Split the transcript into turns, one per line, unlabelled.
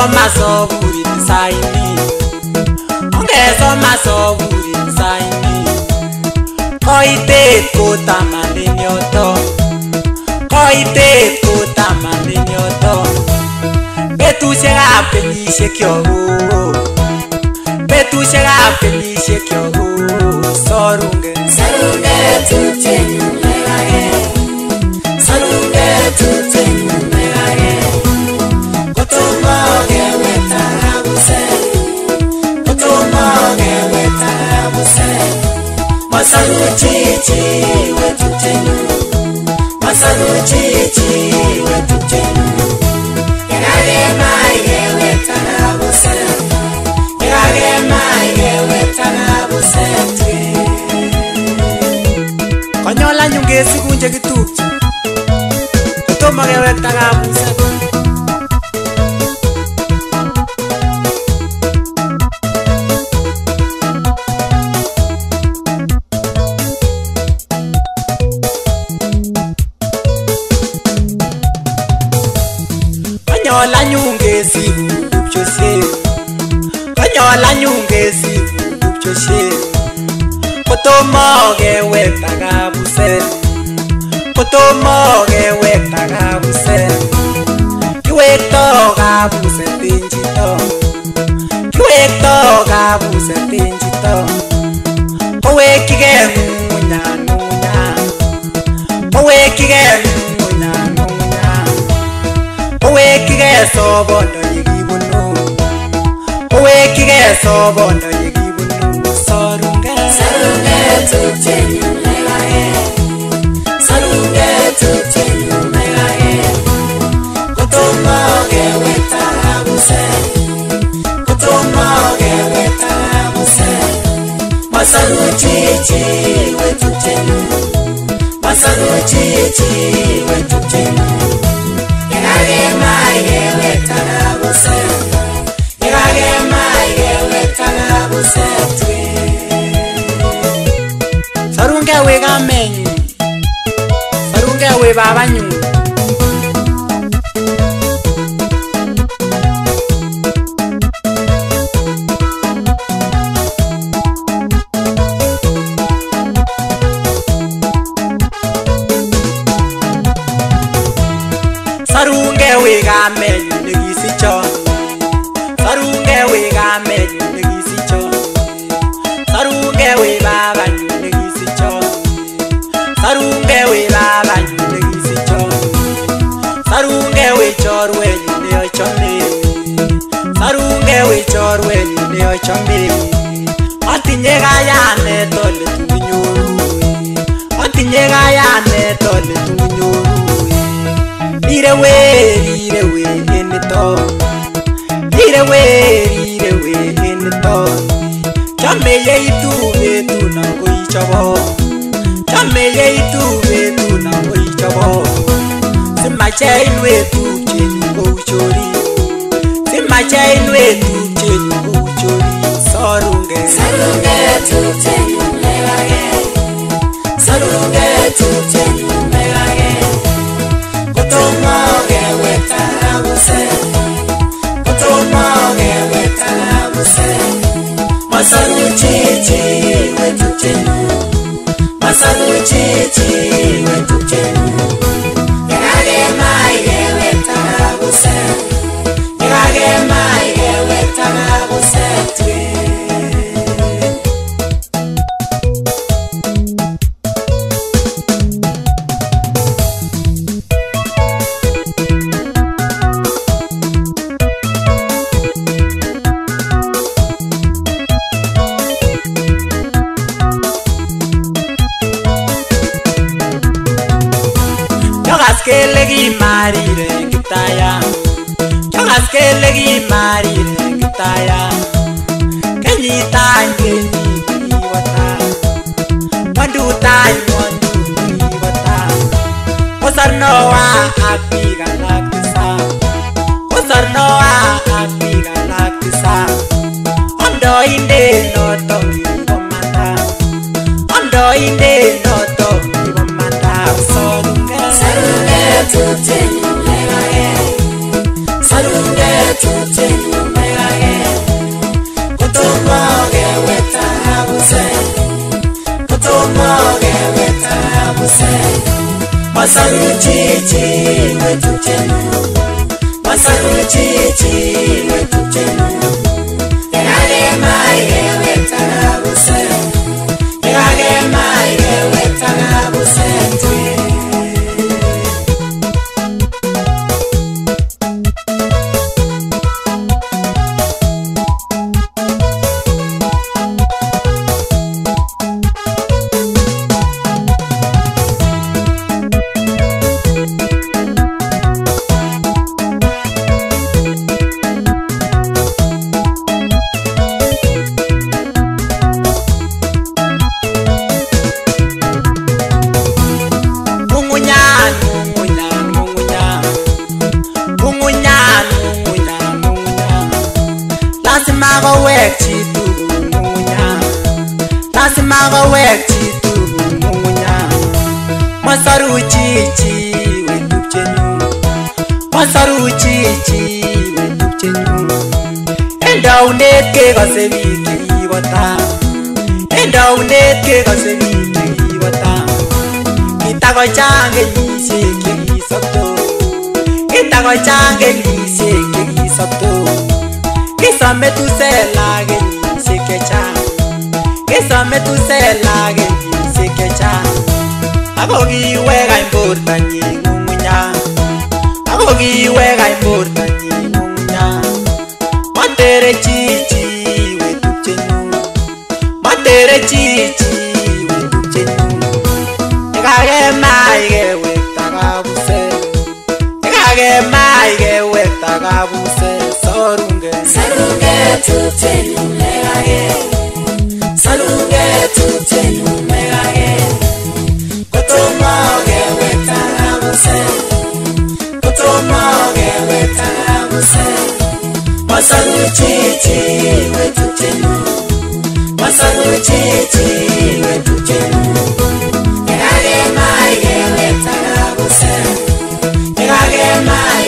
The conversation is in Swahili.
Ongesoma soburi saini, ongesoma soburi saini. Koitet kotamaleni oto, koitet kotamaleni oto. Betusiekab kenyisiek kyok, betusiekab kenyisiek kyok. Sorunge,
sorunge tupchenyu megage, sorunge tupchenyu megage. Kotomo kewekta buset, kotomo kewekta buset. Masaru chichi we tupchenyu, masaru chichi we tupchenyu. Megage mai kewekta buset, megage mai kewekta buset.
konyola nyungesigun chekitupche kotomo kewekta kabuset. Konyola nyungesigun tupchosiek, konyola nyungesigun tupchosiek. Kotomo kewekta kabuset, kotomo kewekta kabuset. Kiwekto kabuset en chito, kiwekto kabuset en chito. Kowekyigei ng'ung'unya ng'ung'unya, kowekyigei ng'ung'unya ng'ung'unya. Kowekyigei sobondo yekibunu, kowekyigei sobondo yekibunu. Sorunge,
sorunge tupchenyu megage, sorunge tupchenyu megage. Kotomo kewekta buset, kotomo kewekta buset. Masaru chichi we tupchenyu, masaru chichi we tupchenyu. Megage mai kewekta buset, megage mai kewekta buset.
sorunge we kamenyu, sorunge we babanyu. Sorunge we kamenyu nekisichon, sorunge we kamenyu nekisichon. Sorunge we babanyu nekisichon, sorunge we babanyu nekisichon. Sorunge we chorwenyu neochome, sorunge we chorwenyu neochome. Atinye kayanet ole tukinyoru, atinye kayanet ole tukinyoru. Rirewe enito, rirewe enito. Chome yeitu betuna koichobo, chome yeitu betuna koichobo. Simachein wetupchenyu kou chorik, simachein wetupchenyu kou chorik. Sorunge,
sorunge tupchenyu megage, sorunge tupchenyu megage. Kotomo kewekta buset, kotomo kewekta buset. Masaru chichi we tupchenyu, masaru chichi we tupchenyu. Megage mai kewekta buset, megage mai kewekta buset.
Kele kimarire kitaya, chokas kele kimarire kitaya. Kenyitany kenyikiwata, ng'wondutany ng'wondukiwata. Kosor Noah ak biik alak tisap, kosor Noah ak biik alak tisap. Amdoindet notok kibomanda, amdoindet notok kibomanda. Sorunge,
sorunge tupchenyu megage, sorunge tupchenyu wetutenu Masaru chichi wetutenu Yagage maige wetarabuse Yagage maige wetarabuse Masaru chichi wetupchenu Masaru chichi wetupchenu Enda unet ke kaseviki wata Enda unet ke kaseviki wata Kitako change liseke kisapto Kitako change liseke kisapto Kisame tu sela ge liseke change Kisame tu sela ge liseke change Agogi wega importa ni ngumunya Agogi wega importa ni ngumunya Matere chichi wetupchenu Matere chichi wetupchenu Egage maige wetagabuse Egage maige wetagabuse Sarunge Sarunge tutenu megage Sarunge tutenu megage Kotomoge wetarabuse Kotomoge wetarabuse Masaru chichi wetutenu Masaru chichi wetutenu Yagage maige wetarabuse Yagage maige